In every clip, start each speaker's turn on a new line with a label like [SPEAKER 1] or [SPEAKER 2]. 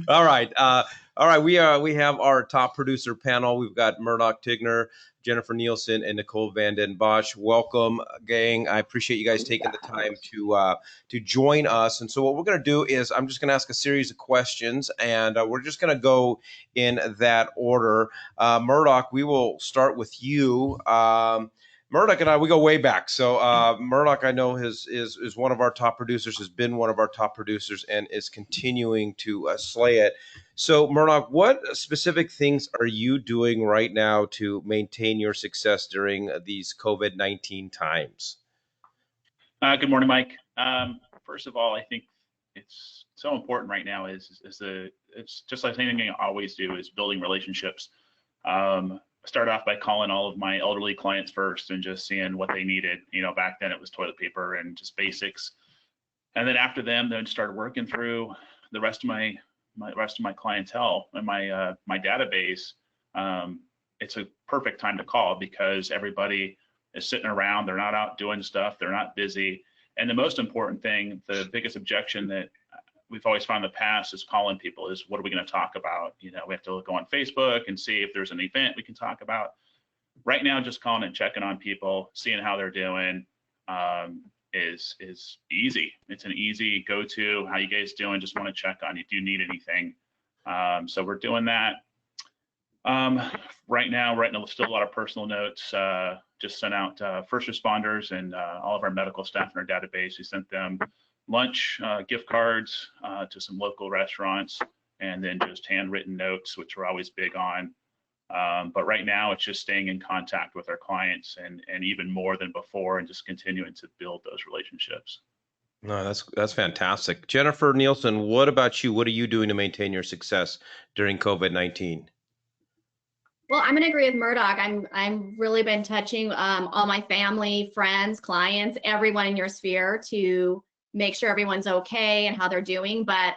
[SPEAKER 1] All right. All right. We have our top producer panel. We've got Murdoch, Tignor, Jennifer Neilson, and Nicole Van Den Bosch. Welcome, gang. I appreciate you guys taking the time to join us. And so what we're going to do is I'm just going to ask a series of questions, and we're just going to go in that order. Murdoch, we will start with you. Murdoch and I, we go way back. So Murdoch, I know, is one of our top producers, has been one of our top producers, and is continuing to slay it. So Murdoch, what specific things are you doing right now to maintain your success during these COVID-19 times?
[SPEAKER 2] Good morning, Mike. First of all, I think it's so important right now it's just like anything I always do is building relationships. Start off by calling all of my elderly clients first and just seeing what they needed. Back then it was toilet paper and just basics. And then after them, then started working through the rest of my clientele and my database. It's a perfect time to call because everybody is sitting around. They're not out doing stuff. They're not busy. And the most important thing, the biggest objection that we've always found in the past is calling people is, what are we going to talk about? We have to go on Facebook and see if there's an event we can talk about. Right now, just calling and checking on people, seeing how they're doing, is easy. It's an easy go-to. How you guys doing? Just want to check on you. Do you need anything? So we're doing that. Right now, writing still a lot of personal notes. Just sent out first responders and all of our medical staff in our database. We sent them lunch, gift cards to some local restaurants, and then just handwritten notes, which we're always big on. But right now, it's just staying in contact with our clients and even more than before, and just continuing to build those relationships.
[SPEAKER 1] No, that's fantastic. Jennifer Neilson, what about you? What are you doing to maintain your success during COVID-19?
[SPEAKER 3] Well, I'm gonna agree with Murdoch. I'm really been touching all my family, friends, clients, everyone in your sphere to make sure everyone's okay and how they're doing. But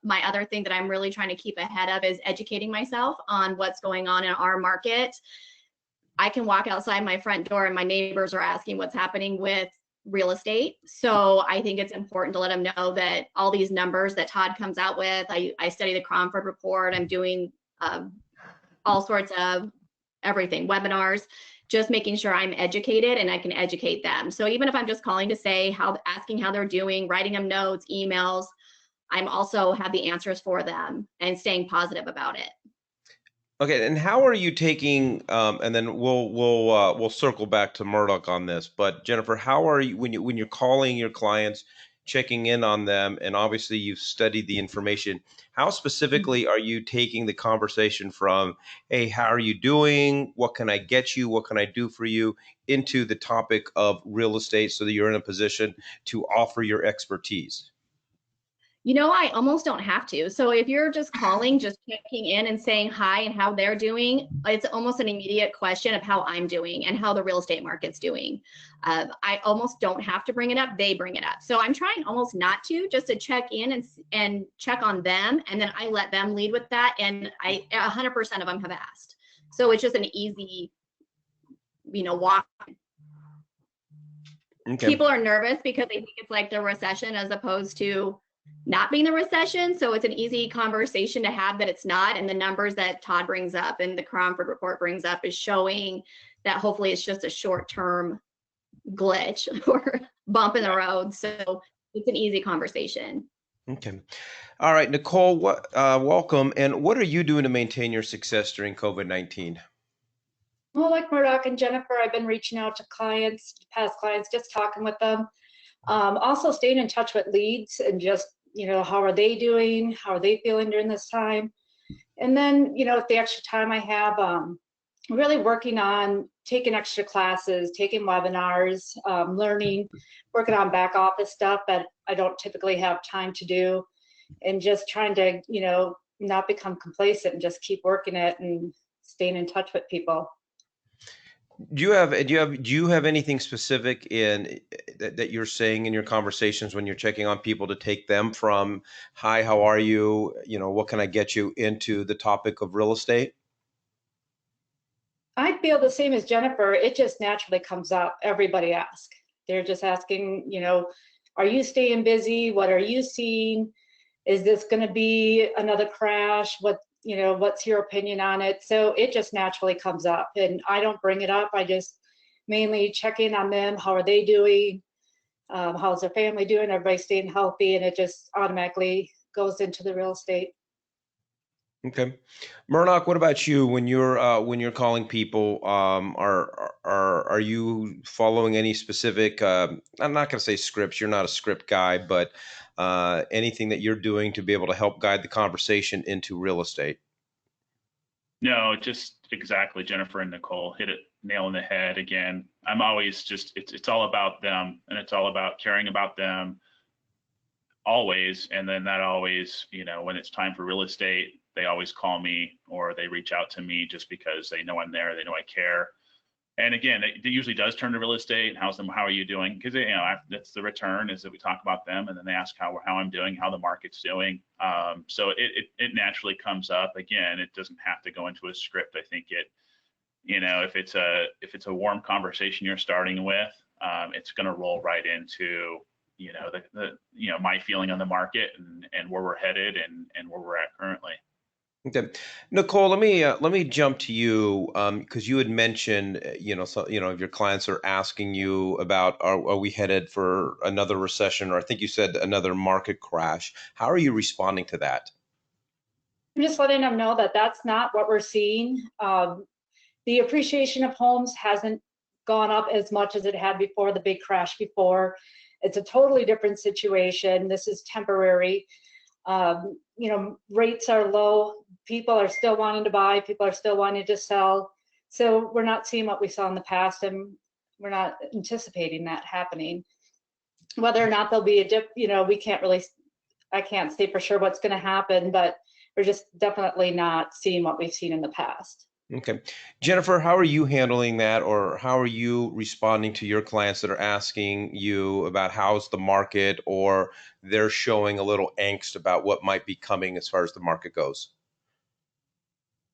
[SPEAKER 3] my other thing that I'm really trying to keep ahead of is educating myself on what's going on in our market. I can walk outside my front door and my neighbors are asking what's happening with real estate. So I think it's important to let them know that all these numbers that Todd comes out with, I study the Cromford report. I'm doing all sorts of everything, webinars, just making sure I'm educated and I can educate them. So even if I'm just calling to say asking how they're doing, writing them notes, emails, I'm also have the answers for them and staying positive about it.
[SPEAKER 1] Okay, and how are you taking? And then we'll circle back to Murdoch on this. But Jennifer, how are you when you're calling your clients, checking in on them, and obviously you've studied the information? How specifically are you taking the conversation from, "Hey, how are you doing? What can I get you? What can I do for you?" into the topic of real estate, so that you're in a position to offer your expertise?
[SPEAKER 3] I almost don't have to. So if you're just calling, just checking in and saying hi and how they're doing, it's almost an immediate question of how I'm doing and how the real estate market's doing. I almost don't have to bring it up. They bring it up. So I'm trying almost not to, just to check in and check on them. And then I let them lead with that. And 100% of them have asked. So it's just an easy, walk. Okay. People are nervous because they think it's like the recession as opposed to not being the recession. So it's an easy conversation to have that it's not. And the numbers that Todd brings up and the Cromford report brings up is showing that hopefully it's just a short-term glitch or bump in the road. So it's an easy conversation.
[SPEAKER 1] Okay. All right, Nicole, welcome. And what are you doing to maintain your success during COVID-19?
[SPEAKER 4] Well, like Murdoch and Jennifer, I've been reaching out to clients, past clients, just talking with them. Also staying in touch with leads and just, how are they doing? How are they feeling during this time? And then, with the extra time I have, really working on taking extra classes, taking webinars, learning, working on back office stuff that I don't typically have time to do, and just trying to, not become complacent and just keep working it and staying in touch with people.
[SPEAKER 1] Do you have anything specific that you're saying in your conversations when you're checking on people to take them from, "Hi, how are you? What can I get you?" into the topic of real estate?
[SPEAKER 4] I feel the same as Jennifer. It just naturally comes up. Everybody asks. They're just asking, are you staying busy? What are you seeing? Is this going to be another crash? What's your opinion on it? So it just naturally comes up, and I don't bring it up. I just mainly check in on them. How are they doing? How's their family doing? Everybody staying healthy? And it just automatically goes into the real estate.
[SPEAKER 1] Okay, Murdoch, what about you when you're calling people? Are you following any specific? I'm not going to say scripts. You're not a script guy, but anything that you're doing to be able to help guide the conversation into real estate?
[SPEAKER 2] No, just exactly. Jennifer and Nicole hit it nail in the head again. I'm always just, it's all about them, and it's all about caring about them always. And then that always, when it's time for real estate, they always call me or they reach out to me just because they know I'm there, they know I care. And again, it usually does turn to real estate. How are you doing? Because that's the return, is that we talk about them, and then they ask how I'm doing, how the market's doing. So it naturally comes up. Again, it doesn't have to go into a script. I think if it's a warm conversation you're starting with, it's going to roll right into my feeling on the market and where we're headed and where we're at currently.
[SPEAKER 1] Okay, Nicole, let me jump to you because you had mentioned, if your clients are asking you about, are we headed for another recession, or I think you said another market crash. How are you responding to that?
[SPEAKER 4] I'm just letting them know that that's not what we're seeing. The appreciation of homes hasn't gone up as much as it had before the big crash before. It's a totally different situation. This is temporary. Rates are low. People are still wanting to buy. People are still wanting to sell. So we're not seeing what we saw in the past, and we're not anticipating that happening. Whether or not there'll be a dip, I can't say for sure what's going to happen, but we're just definitely not seeing what we've seen in the past.
[SPEAKER 1] Okay. Jennifer, how are you handling that, or how are you responding to your clients that are asking you about how's the market, or they're showing a little angst about what might be coming as far as the market goes?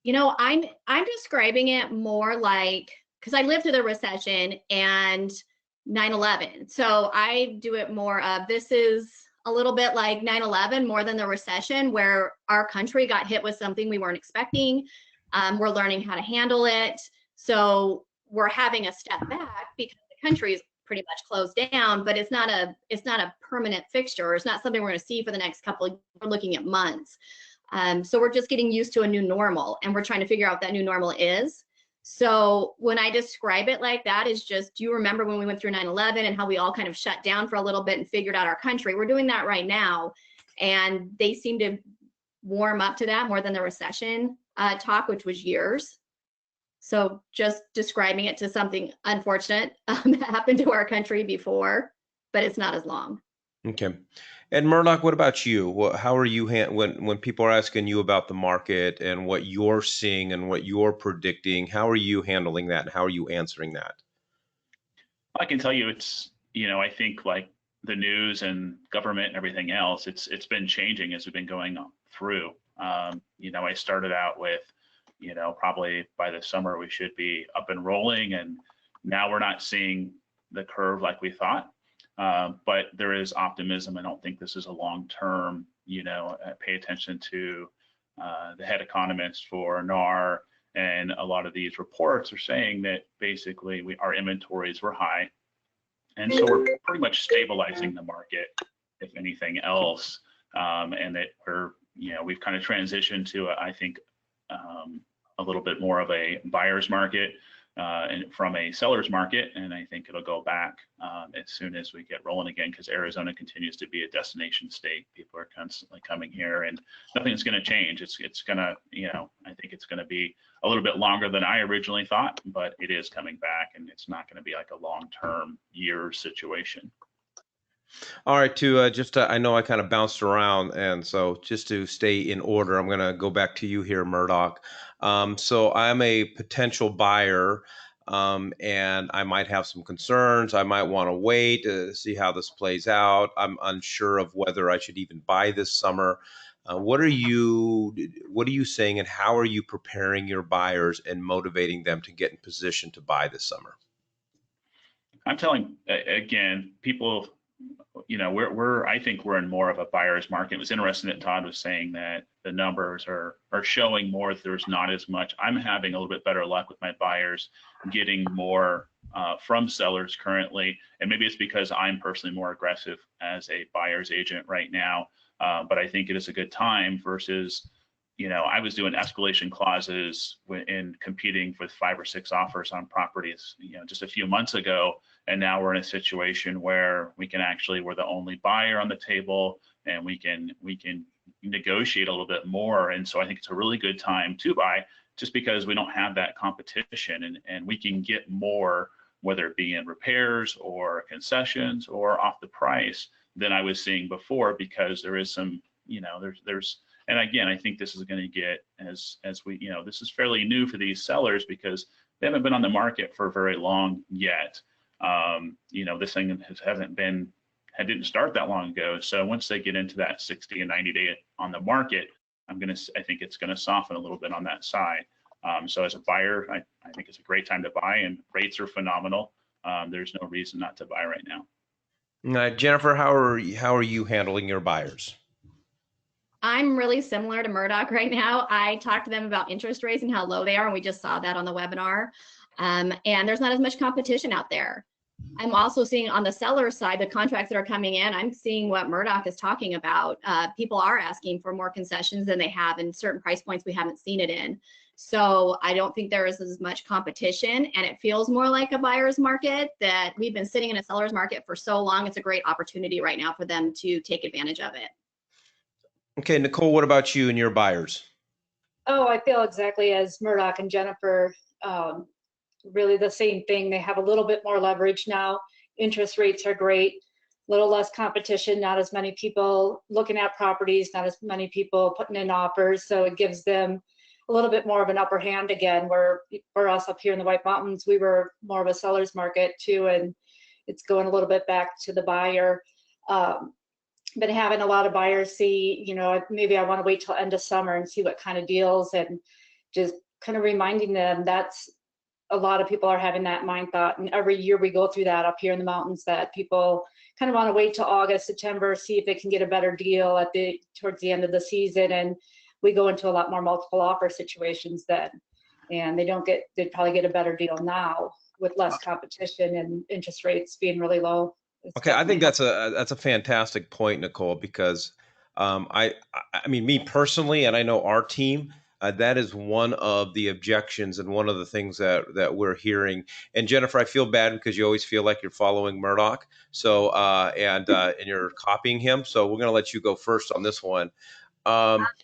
[SPEAKER 3] I'm describing it more like, because I lived through the recession and 9/11. So I do it more of, this is a little bit like 9/11 more than the recession, where our country got hit with something we weren't expecting. We're learning how to handle it. So we're having a step back because the country is pretty much closed down, but it's not a permanent fixture. It's not something we're going to see for the next we're looking at months. So we're just getting used to a new normal, and we're trying to figure out what that new normal is. So when I describe it like that, is just, do you remember when we went through 9/11 and how we all kind of shut down for a little bit and figured out our country? We're doing that right now. And they seem to warm up to that more than the recession talk, which was years. So just describing it to something unfortunate that happened to our country before, but it's not as long.
[SPEAKER 1] Okay. And Murdoch, what about you? How are you when people are asking you about the market and what you're seeing and what you're predicting? How are you handling that, and how are you answering that?
[SPEAKER 2] I can tell you I think like the news and government and everything else, it's been changing as we've been going through. I started out with, probably by the summer we should be up and rolling, and now we're not seeing the curve like we thought. But there is optimism. I don't think this is a long-term, pay attention to the head economist for NAR, and a lot of these reports are saying that basically our inventories were high. And so we're pretty much stabilizing the market, if anything else. And that we've kind of transitioned to, I think, a little bit more of a buyer's market and from a seller's market. And I think it'll go back as soon as we get rolling again, because Arizona continues to be a destination state. People are constantly coming here, and nothing's going to change. It's going to, I think it's going to be a little bit longer than I originally thought, but it is coming back, and it's not going to be like a long-term year situation.
[SPEAKER 1] All right, I know I kind of bounced around, and so just to stay in order, I'm going to go back to you here, Murdoch. So I'm a potential buyer, and I might have some concerns. I might want to wait to see how this plays out. I'm unsure of whether I should even buy this summer. What are you saying, and how are you preparing your buyers and motivating them to get in position to buy this summer?
[SPEAKER 2] I'm telling, again, people I think we're in more of a buyer's market. It was interesting that Todd was saying that the numbers are showing more that there's not as much. I'm having a little bit better luck with my buyers getting more from sellers currently. And maybe it's because I'm personally more aggressive as a buyer's agent right now. But I think it is a good time versus, I was doing escalation clauses in competing with 5 or 6 offers on properties, just a few months ago. And now we're in a situation where we're the only buyer on the table, and we can negotiate a little bit more. And so I think it's a really good time to buy, just because we don't have that competition, and we can get more, whether it be in repairs or concessions or off the price, than I was seeing before, because there is some, and again, I think this is going to get as we, this is fairly new for these sellers because they haven't been on the market for very long yet. This thing didn't start that long ago. So once they get into that 60 and 90 day on the market, I think it's going to soften a little bit on that side. So as a buyer, I think it's a great time to buy, and rates are phenomenal. There's no reason not to buy right now.
[SPEAKER 1] Jennifer, how are you handling your buyers?
[SPEAKER 3] I'm really similar to Murdoch right now. I talked to them about interest rates and how low they are, and we just saw that on the webinar. And there's not as much competition out there. I'm also seeing on the seller side, the contracts that are coming in, I'm seeing what Murdoch is talking about. People are asking for more concessions than they have in certain price points we haven't seen it in. So I don't think there is as much competition, and it feels more like a buyer's market, that we've been sitting in a seller's market for so long. It's a great opportunity right now for them to take advantage of it.
[SPEAKER 1] Okay, Nicole, what about you and your buyers?
[SPEAKER 4] Oh, I feel exactly as Murdoch and Jennifer. Really the same thing. They have a little bit more leverage now. Interest rates are great, a little less competition, not as many people looking at properties, not as many people putting in offers. So it gives them a little bit more of an upper hand again, where for us up here in the White Mountains, we were more of a seller's market too, and it's going a little bit back to the buyer. But having a lot of buyers see, maybe I want to wait till end of summer and see what kind of deals, and just kind of reminding them that's a lot of people are having that mind thought. And every year we go through that up here in the mountains, that people kind of want to wait till August, September, see if they can get a better deal towards the end of the season. And we go into a lot more multiple offer situations then, and they'd probably get a better deal now with less competition and interest rates being really low.
[SPEAKER 1] Okay, I think that's a fantastic point, Nicole, because I mean, me personally, and I know our team, that is one of the objections and one of the things that we're hearing. And Jennifer, I feel bad because you always feel like you're following Murdoch, so and you're copying him. So we're going to let you go first on this one. But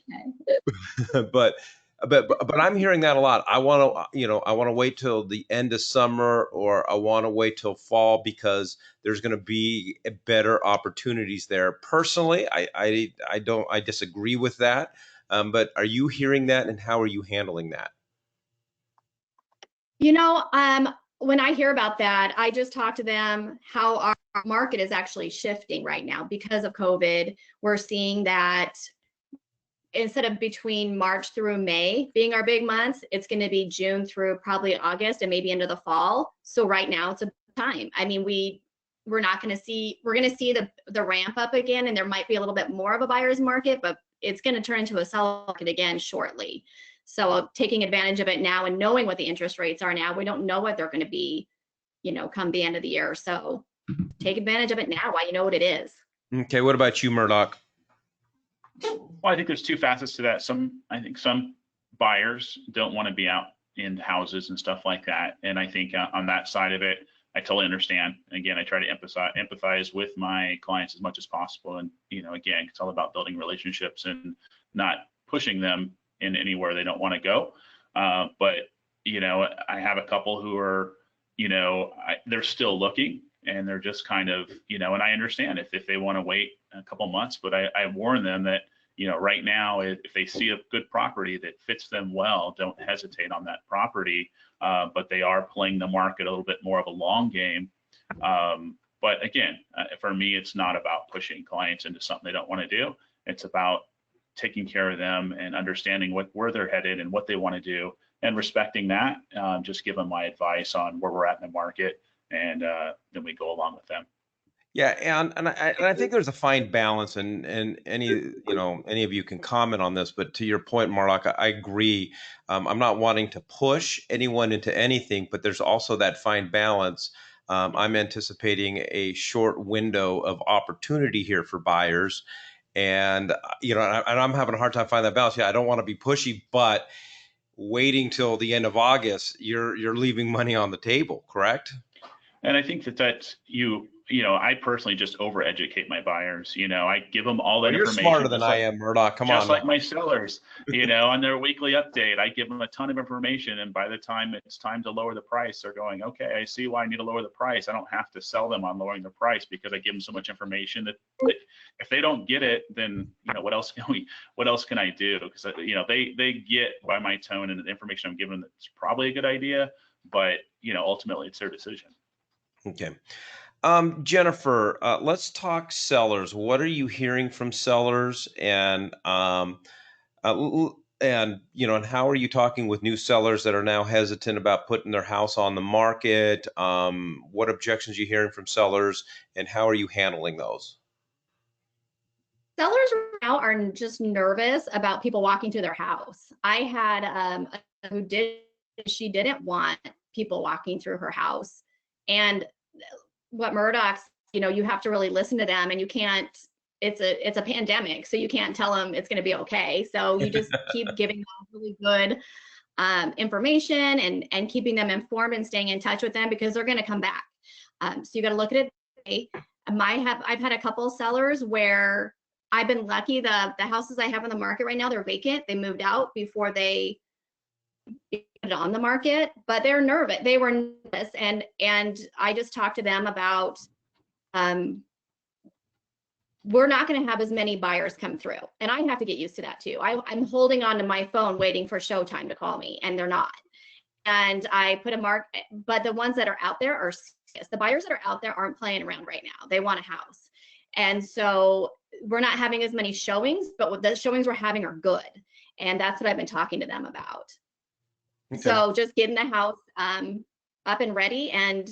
[SPEAKER 1] I'm hearing that a lot. I want to wait till the end of summer, or I want to wait till fall because there's going to be better opportunities there. Personally, I disagree with that. But are you hearing that, and how are you handling that?
[SPEAKER 3] When I hear about that, I just talk to them how our market is actually shifting right now because of COVID. We're seeing that instead of between March through May being our big months, it's going to be June through probably August and maybe into the fall. So right now it's a time. I mean, we're going to see the ramp up again, and there might be a little bit more of a buyer's market, but it's going to turn into a seller market again shortly. So taking advantage of it now and knowing what the interest rates are now, we don't know what they're going to be, come the end of the year. So take advantage of it now while you know what it is.
[SPEAKER 1] Okay. What about you, Murdoch?
[SPEAKER 2] Well, I think there's 2 facets to that. I think some buyers don't want to be out in houses and stuff like that. And I think on that side of it, I totally understand. Again, I try to empathize with my clients as much as possible. And, again, it's all about building relationships and not pushing them in anywhere they don't want to go. But, I have a couple who are, they're still looking, and they're just kind of, and I understand if they want to wait a couple months, but I warn them that, right now, if they see a good property that fits them well, don't hesitate on that property. But they are playing the market a little bit more of a long game. But again, for me, it's not about pushing clients into something they don't want to do. It's about taking care of them and understanding where they're headed and what they want to do, and respecting that. Just give them my advice on where we're at in the market, and then we go along with them.
[SPEAKER 1] Yeah, and I think there's a fine balance, and any of you can comment on this, but to your point, Marlock, I agree. I'm not wanting to push anyone into anything, but there's also that fine balance. I'm anticipating a short window of opportunity here for buyers, and and I'm having a hard time finding that balance. Yeah, I don't want to be pushy, but waiting till the end of August, you're leaving money on the table, correct?
[SPEAKER 2] And I think that I personally just overeducate my buyers. I give them all
[SPEAKER 1] Well,
[SPEAKER 2] that
[SPEAKER 1] you're smarter
[SPEAKER 2] information,
[SPEAKER 1] than I am, Murdoch. Come on
[SPEAKER 2] just
[SPEAKER 1] now.
[SPEAKER 2] like my sellers, on their weekly update. I give them a ton of information, and by the time it's time to lower the price, they're going, okay, I see why I need to lower the price. I don't have to sell them on lowering the price because I give them so much information that if they don't get it, then what else can I do? Because they get by my tone and the information I'm giving them that's probably a good idea, but ultimately it's their decision.
[SPEAKER 1] Okay. Jennifer, let's talk sellers. What are you hearing from sellers, and how are you talking with new sellers that are now hesitant about putting their house on the market? What objections are you hearing from sellers, and how are you handling those?
[SPEAKER 3] Sellers right now are just nervous about people walking through their house. I had she didn't want people walking through her house, and what Murdoch's, you have to really listen to them, and you can't. It's a pandemic, so you can't tell them it's going to be okay. So you just keep giving them really good information and keeping them informed and staying in touch with them because they're going to come back. So you got to look at it. I've had a couple sellers where I've been lucky. The houses I have on the market right now, they're vacant. They moved out before they put it on the market, but they're nervous. They were nervous, and I just talked to them about we're not going to have as many buyers come through, and I have to get used to that too. I'm holding on to my phone waiting for showtime to call me, and they're not. And I put a mark, but the ones that are out there are serious. The buyers that are out there aren't playing around right now. They want a house. And so we're not having as many showings, but the showings we're having are good. And that's what I've been talking to them about. Okay. So just getting the house up and ready, and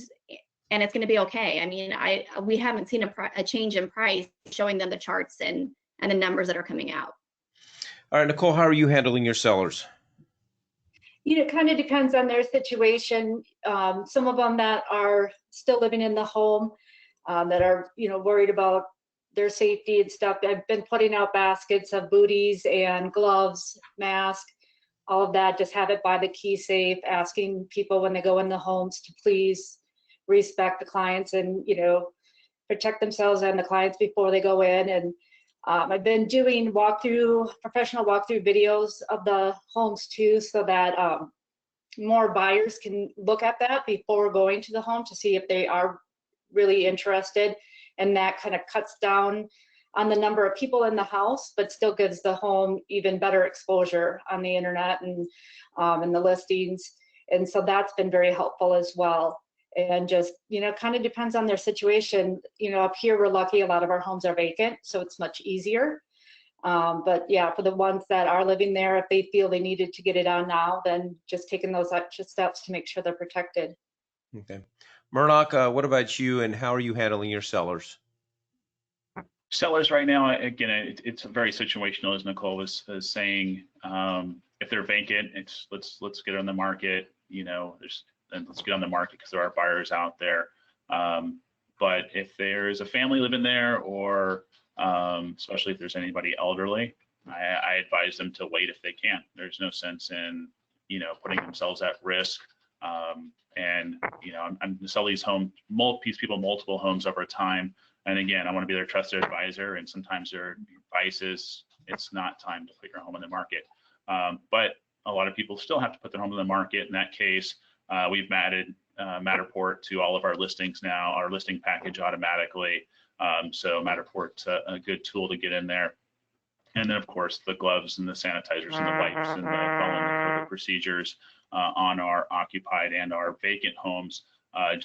[SPEAKER 3] it's going to be okay. I mean, we haven't seen a change in price, showing them the charts and the numbers that are coming out.
[SPEAKER 1] All right, Nicole, how are you handling your sellers?
[SPEAKER 4] It kind of depends on their situation. Some of them that are still living in the home, that are, worried about their safety and stuff. I've been putting out baskets of booties and gloves, masks, all of that. Just have it by the key safe, asking people when they go in the homes to please respect the clients and, protect themselves and the clients before they go in. And I've been doing professional walkthrough videos of the homes too, so that more buyers can look at that before going to the home to see if they are really interested. And that kind of cuts down on the number of people in the house, but still gives the home even better exposure on the internet and the listings. And so that's been very helpful as well. And just, kind of depends on their situation. Up here, we're lucky, a lot of our homes are vacant, so it's much easier. But yeah, for the ones that are living there, if they feel they needed to get it on now, then just taking those extra steps to make sure they're protected.
[SPEAKER 1] Okay. Murdoch, what about you, and how are you handling your sellers?
[SPEAKER 2] Sellers right now, again, it's very situational, as Nicole was saying. If they're vacant, it's let's get on the market. Let's get on the market because there are buyers out there. But if there's a family living there, or especially if there's anybody elderly, I advise them to wait if they can. There's no sense in putting themselves at risk. I'm going to sell these people multiple homes over time. And again, I want to be their trusted advisor. And sometimes their advice is it's not time to put your home on the market. But a lot of people still have to put their home on the market. In that case, we've added Matterport to all of our listings now, our listing package automatically. So Matterport's a good tool to get in there. And then, of course, the gloves and the sanitizers and the wipes and the following the COVID procedures on our occupied and our vacant homes,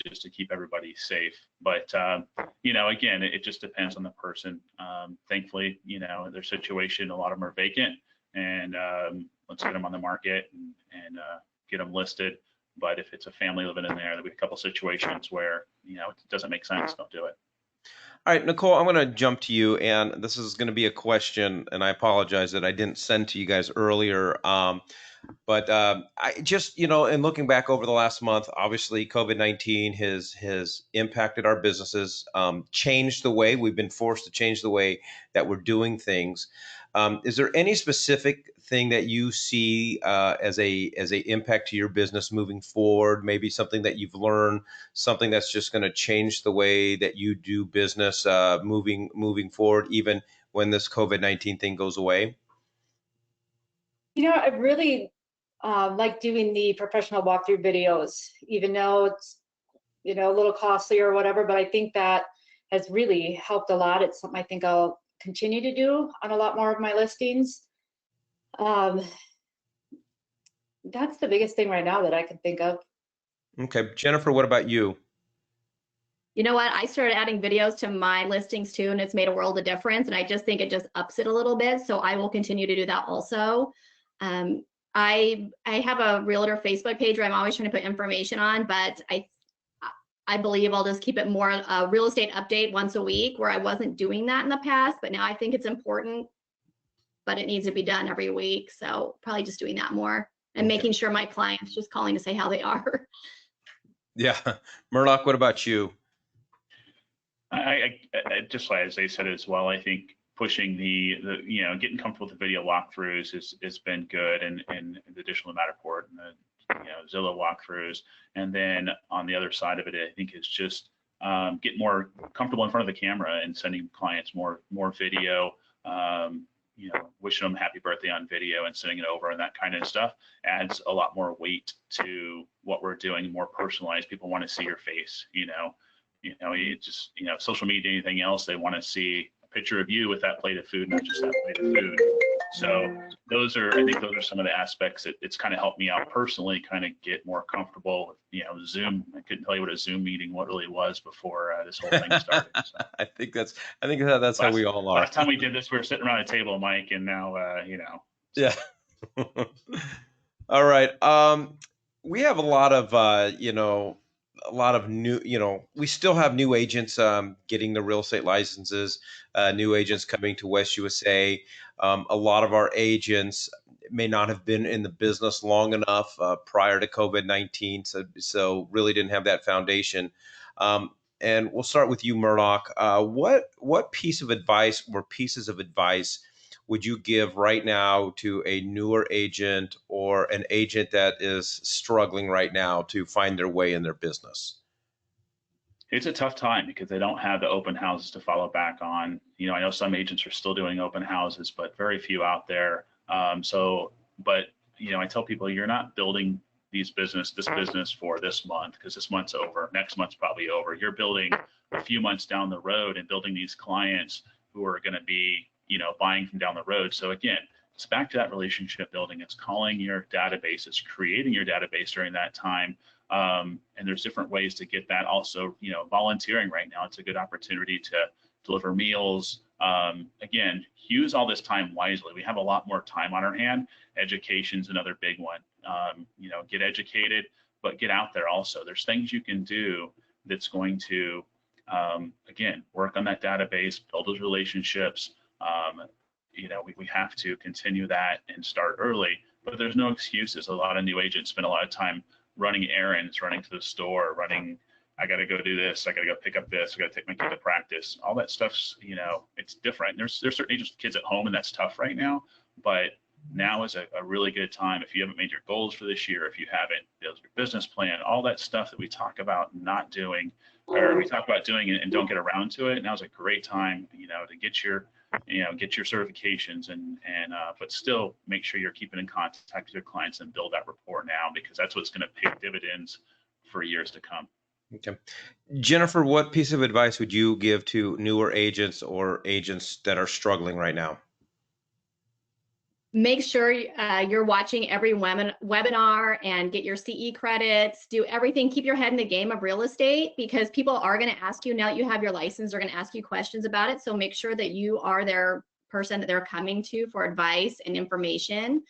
[SPEAKER 2] just to keep everybody safe. But, again, it just depends on the person. Thankfully, their situation, a lot of them are vacant, and let's get them on the market and get them listed. But if it's a family living in there, there'll be a couple situations where, it doesn't make sense, don't do it.
[SPEAKER 1] All right, Nicole, I'm going to jump to you, and this is going to be a question, and I apologize that I didn't send to you guys earlier. But I just, in looking back over the last month, obviously COVID-19 has impacted our businesses, changed the way we've been forced to change the way that we're doing things. Is there any specific thing that you see as a impact to your business moving forward? Maybe something that you've learned, something that's just going to change the way that you do business moving forward, even when this COVID-19 thing goes away?
[SPEAKER 4] I really like doing the professional walkthrough videos, even though it's, a little costly or whatever, but I think that has really helped a lot. It's something I think I'll continue to do on a lot more of my listings. That's the biggest thing right now that I can think of.
[SPEAKER 1] Okay, Jennifer, what about you?
[SPEAKER 3] You know what? I started adding videos to my listings too, and it's made a world of difference. And I just think it just ups it a little bit. So I will continue to do that also. I have a realtor Facebook page where I'm always trying to put information on, but I believe I'll just keep it more a real estate update once a week, where I wasn't doing that in the past, but now I think it's important, but it needs to be done every week. So probably just doing that more and
[SPEAKER 1] Okay.
[SPEAKER 3] making sure my clients just calling to say how they are.
[SPEAKER 1] Yeah. Murdoch, what about you?
[SPEAKER 2] I just like as they said as well, I think pushing the getting comfortable with the video walkthroughs has been good, and the additional Matterport and the Zillow walkthroughs, and then on the other side of it, I think is just get more comfortable in front of the camera and sending clients more video. Wishing them happy birthday on video and sending it over and that kind of stuff adds a lot more weight to what we're doing, more personalized. People want to see your face, it just, social media, anything else, they want to see a picture of you with that plate of food, not just that plate of food. So I think those are some of the aspects that it's kind of helped me out personally, kind of get more comfortable with, Zoom. I couldn't tell you what a Zoom meeting, what really was before this whole thing started. So.
[SPEAKER 1] I think that's how we all are.
[SPEAKER 2] Last time we did this, we were sitting around a table, Mike, and now, So.
[SPEAKER 1] Yeah. All right. We have a lot of new, we still have new agents getting the real estate licenses, new agents coming to West USA. A lot of our agents may not have been in the business long enough prior to COVID-19, so really didn't have that foundation. And we'll start with you, Murdoch. What piece of advice or pieces of advice would you give right now to a newer agent or an agent that is struggling right now to find their way in their business?
[SPEAKER 2] It's a tough time because they don't have the open houses to follow back on. I know some agents are still doing open houses, but very few out there. But I tell people, you're not building this business for this month, because this month's over. Next month's probably over. You're building a few months down the road and building these clients who are going to be, buying from down the road. So again, it's back to that relationship building. It's calling your database. It's creating your database during that time. And there's different ways to get that. Also, volunteering right now, it's a good opportunity to deliver meals. Again, use all this time wisely. We have a lot more time on our hand. Education's another big one. Get educated, but get out there also. There's things you can do that's going to, again, work on that database, build those relationships. We have to continue that and start early, but there's no excuses. A lot of new agents spend a lot of time running errands, running to the store, I got to go do this, I got to go pick up this, I got to take my kid to practice. All that stuff's, it's different. There's certain agents with kids at home, and that's tough right now, but now is a really good time. If you haven't made your goals for this year, if you haven't built your business plan, all that stuff that we talk about not doing, or we talk about doing it and don't get around to it, now's a great time, to get your certifications but still make sure you're keeping in contact with your clients and build that rapport now, because that's what's going to pay dividends for years to come.
[SPEAKER 1] Okay. Jennifer, what piece of advice would you give to newer agents or agents that are struggling right now?
[SPEAKER 3] Make sure you're watching every webinar and get your CE credits, do everything, keep your head in the game of real estate, because people are going to ask you, now that you have your license, they're going to ask you questions about it. So make sure that you are their person that they're coming to for advice and information.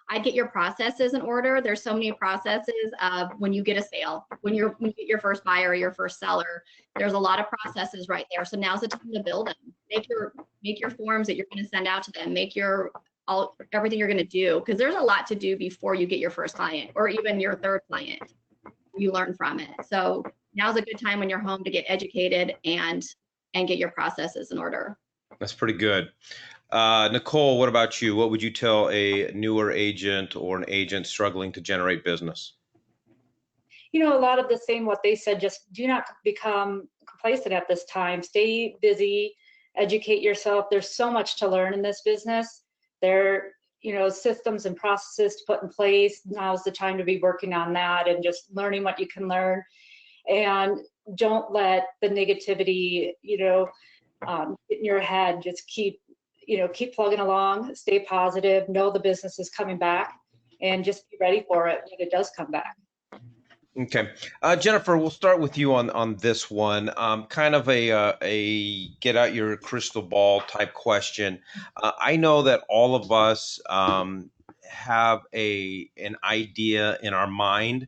[SPEAKER 3] I'd get your processes in order. There's so many processes of when you get a sale, when you get your first buyer or your first seller, there's a lot of processes right there. So now's the time to build them. Make your forms that you're going to send out to them. Make everything you're going to do, because there's a lot to do before you get your first client or even your third client. You learn from it. So now's a good time when you're home to get educated and get your processes in order.
[SPEAKER 1] That's pretty good. Nicole, what about you? What would you tell a newer agent or an agent struggling to generate business?
[SPEAKER 4] A lot of the same what they said. Just do not become complacent at this time. Stay busy, educate yourself. There's so much to learn in this business. There, systems and processes to put in place. Now's the time to be working on that and just learning what you can learn. And don't let the negativity, get in your head. Just keep plugging along, stay positive, know the business is coming back, and just be ready for it when it does come back.
[SPEAKER 1] Okay. Jennifer, we'll start with you on this one. Kind of a get out your crystal ball type question. I know that all of us have an idea in our mind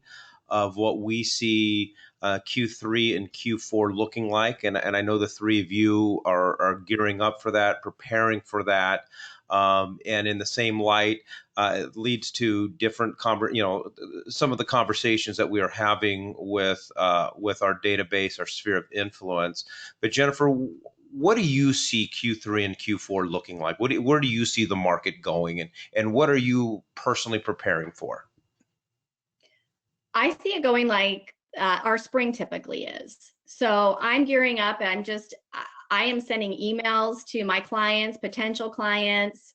[SPEAKER 1] of what we see Q3 and Q4 looking like, and I know the three of you are gearing up for that, preparing for that. And in the same light, it leads to different, some of the conversations that we are having with our database, our sphere of influence. But Jennifer, what do you see Q3 and Q4 looking like? Where do you see the market going, and what are you personally preparing for?
[SPEAKER 3] I see it going like our spring typically is. So I'm gearing up, and I am sending emails to my clients, potential clients,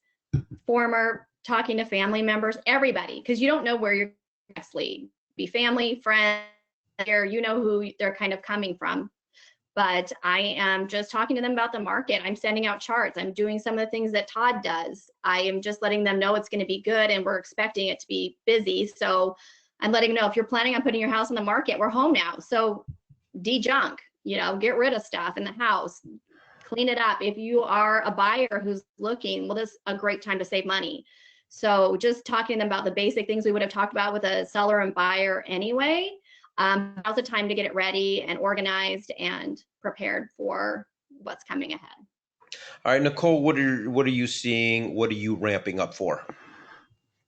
[SPEAKER 3] talking to family members, everybody, because you don't know where your next lead be, family, friends, who they're kind of coming from. But I am just talking to them about the market. I'm sending out charts. I'm doing some of the things that Todd does. I am just letting them know it's going to be good, and we're expecting it to be busy. So I'm letting them know, if you're planning on putting your house on the market, we're home now. So de-junk, get rid of stuff in the house, clean it up. If you are a buyer who's looking, well, this is a great time to save money. So just talking about the basic things we would have talked about with a seller and buyer anyway. Now's the time to get it ready and organized and prepared for what's coming ahead.
[SPEAKER 1] All right, Nicole, what are you seeing? What are you ramping up for?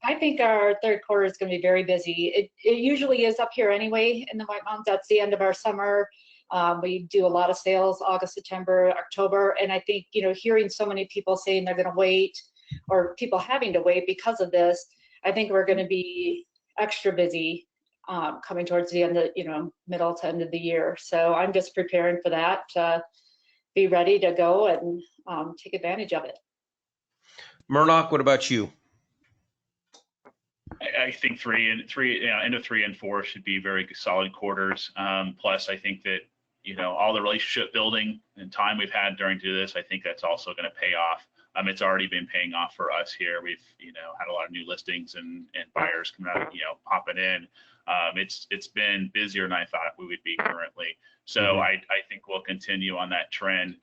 [SPEAKER 4] I think our third quarter is going to be very busy. It usually is up here anyway in the White Mountains. That's the end of our summer. We do a lot of sales August, September, October. And I think, hearing so many people saying they're going to wait, or people having to wait because of this, I think we're going to be extra busy coming towards the end of, middle to end of the year. So I'm just preparing for that, to be ready to go and take advantage of it.
[SPEAKER 1] Murdoch, what about you?
[SPEAKER 2] I think end of 3 and 4 should be very solid quarters. Plus, I think that all the relationship building and time we've had during this, I think that's also going to pay off. It's already been paying off for us here. We've had a lot of new listings and buyers coming out, popping in. It's been busier than I thought we would be currently. So I think we'll continue on that trend.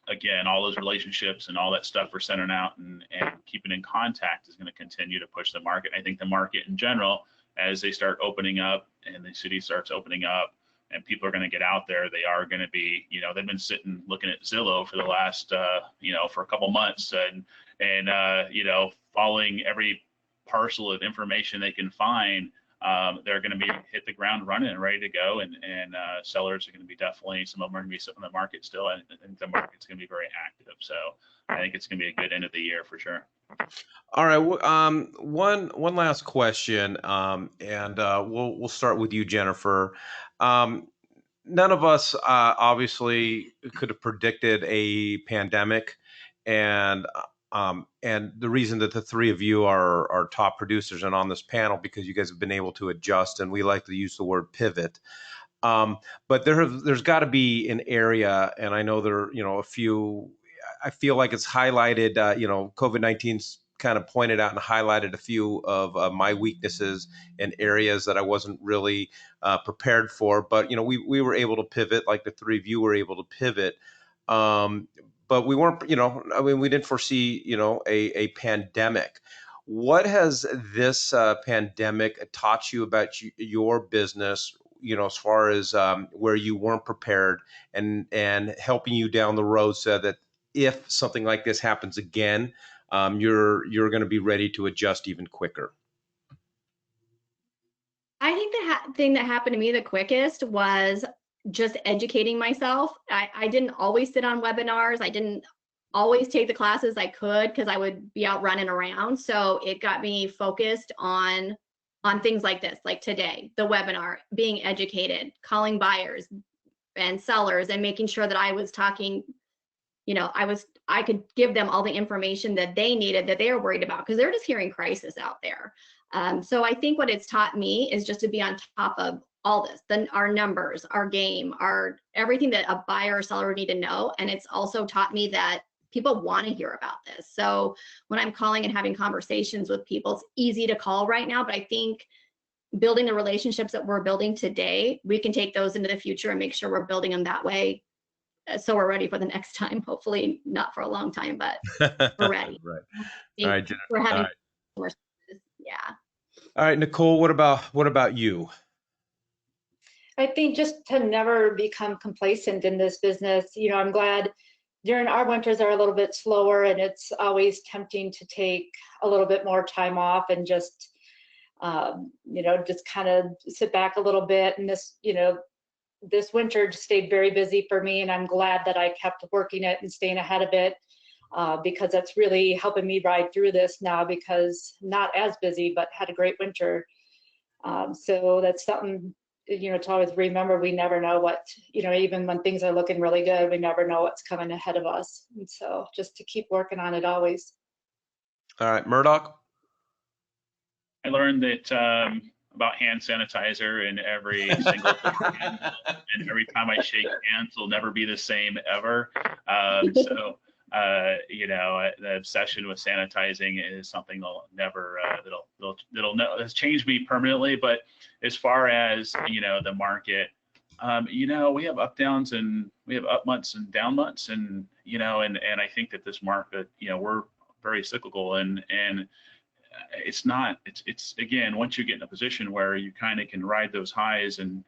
[SPEAKER 2] Again, all those relationships and all that stuff we're sending out and keeping in contact is going to continue to push the market. I think the market in general, as they start opening up and the city starts opening up and people are going to get out there, they are going to be, they've been sitting looking at Zillow for the last, for a couple months and following every parcel of information they can find. They're going to hit the ground running and ready to go, and sellers are going to be definitely, some of them are going to be sitting in the market still. I think the market's going to be very active, so I think it's going to be a good end of the year for sure.
[SPEAKER 1] All right, one last question, and we'll start with you, Jennifer. None of us obviously could have predicted a pandemic, and the reason that the three of you are top producers and on this panel, because you guys have been able to adjust, and we like to use the word pivot. But there's got to be an area, and I know there a few. I feel like it's highlighted. COVID-19's kind of pointed out and highlighted a few of my weaknesses and areas that I wasn't really prepared for. But we were able to pivot, like the three of you were able to pivot. But we weren't, we didn't foresee, a pandemic. What has this pandemic taught you about your business? You know, as far as where you weren't prepared, and helping you down the road, so that if something like this happens again, you're going to be ready to adjust even quicker.
[SPEAKER 3] I think the thing that happened to me the quickest was just educating myself. I didn't always sit on webinars. I didn't always take the classes I could because I would be out running around. So it got me focused on things like this, like today, the webinar, being educated, calling buyers and sellers, and making sure that I was talking, you know, I could give them all the information that they needed, that they were worried about, because they're just hearing crisis out there. So I think what it's taught me is just to be on top of all this, then our numbers, our game, our everything that a buyer or seller would need to know. And it's also taught me that people want to hear about this. So when I'm calling and having conversations with people, it's easy to call right now, but I think building the relationships that we're building today, we can take those into the future and make sure we're building them that way. So we're ready for the next time. Hopefully not for a long time, but we're ready.
[SPEAKER 1] Right. All right, Jennifer.
[SPEAKER 3] We're having
[SPEAKER 1] All right.
[SPEAKER 3] yeah.
[SPEAKER 1] All right, Nicole, what about you?
[SPEAKER 4] I think just to never become complacent in this business. You know, I'm glad during our winters are a little bit slower, and it's always tempting to take a little bit more time off and just, you know, just kind of sit back a little bit. And this, you know, this winter just stayed very busy for me, and I'm glad that I kept working it and staying ahead of it, because that's really helping me ride through this now, because not as busy, but had a great winter. So that's something, you know, to always remember. We never know what, you know, even when things are looking really good, we never know what's coming ahead of us. And so just to keep working on it always.
[SPEAKER 1] All right, Murdoch.
[SPEAKER 2] I learned that about hand sanitizer in every single hand, and every time I shake hands will never be the same ever. You know, the obsession with sanitizing is something that'll never has changed me permanently. But as far as, you know, the market, you know, we have up downs, and we have up months and down months, and you know, and I think that this market, you know, we're very cyclical, and it's not, it's again, once you get in a position where you kind of can ride those highs and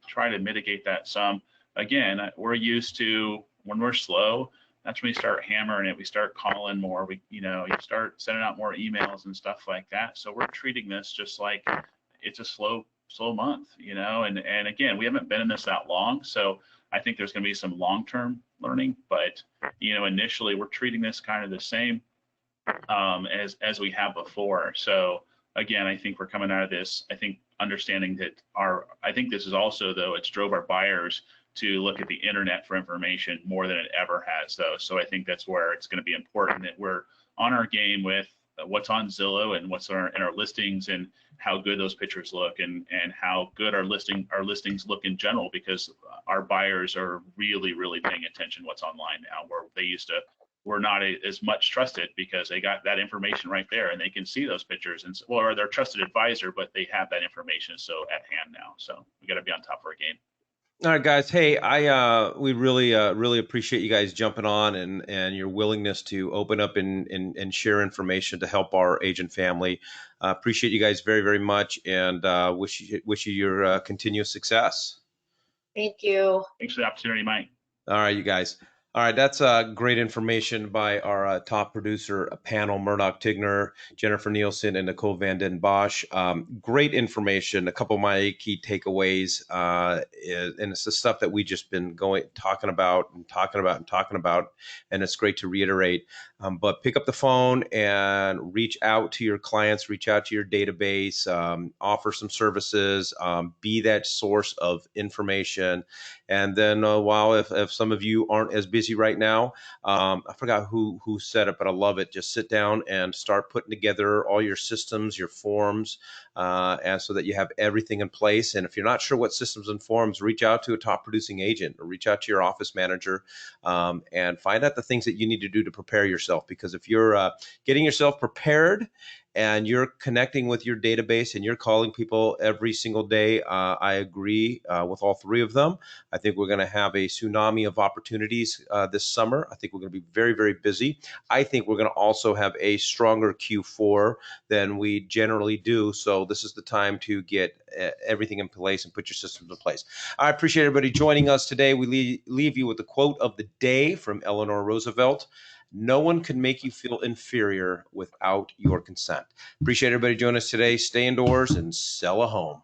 [SPEAKER 2] try to mitigate that some. Again, we're used to, when we're slow, that's when we start hammering it. We start calling more. You know, you start sending out more emails and stuff like that. So we're treating this just like it's a slow month, you know. And again, we haven't been in this that long, so I think there's going to be some long-term learning. But you know, initially, we're treating this kind of the same as we have before. So again, I think we're coming out of this, I think, understanding that I think this is also, though, it's drove our buyers to look at the internet for information more than it ever has, though. So I think that's where it's going to be important that we're on our game with what's on Zillow and what's in our listings, and how good those pictures look, and how good our listings look in general, because our buyers are really paying attention what's online now, where they used to were not as much trusted, because they got that information right there and they can see those pictures, and or their trusted advisor, but they have that information so at hand now. So we got to be on top of our game.
[SPEAKER 1] All right, guys. Hey, we really appreciate you guys jumping on, and your willingness to open up and share information to help our agent family. Appreciate you guys very much, and wish you your continuous success.
[SPEAKER 4] Thank you.
[SPEAKER 2] Thanks for the opportunity, Mike.
[SPEAKER 1] All right, you guys. All right, that's great information by our top producer panel, Murdoch, Tignor, Jennifer Neilson, and Nicole Van Den Bosch. Great information. A couple of my key takeaways, and it's the stuff that we just been talking about, and it's great to reiterate. But pick up the phone and reach out to your clients, reach out to your database, offer some services, be that source of information. And then while if some of you aren't as busy right now, I forgot who said it, but I love it. Just sit down and start putting together all your systems, your forms, and so that you have everything in place. And if you're not sure what systems and forms, reach out to a top producing agent, or reach out to your office manager, and find out the things that you need to do to prepare yourself. Because if you're getting yourself prepared and you're connecting with your database and you're calling people every single day, I agree with all three of them. I think we're going to have a tsunami of opportunities this summer. I think we're going to be very, very busy. I think we're going to also have a stronger Q4 than we generally do. So this is the time to get everything in place and put your systems in place. I appreciate everybody joining us today. We leave you with the quote of the day from Eleanor Roosevelt. No one can make you feel inferior without your consent. Appreciate everybody joining us today. Stay indoors and sell a home.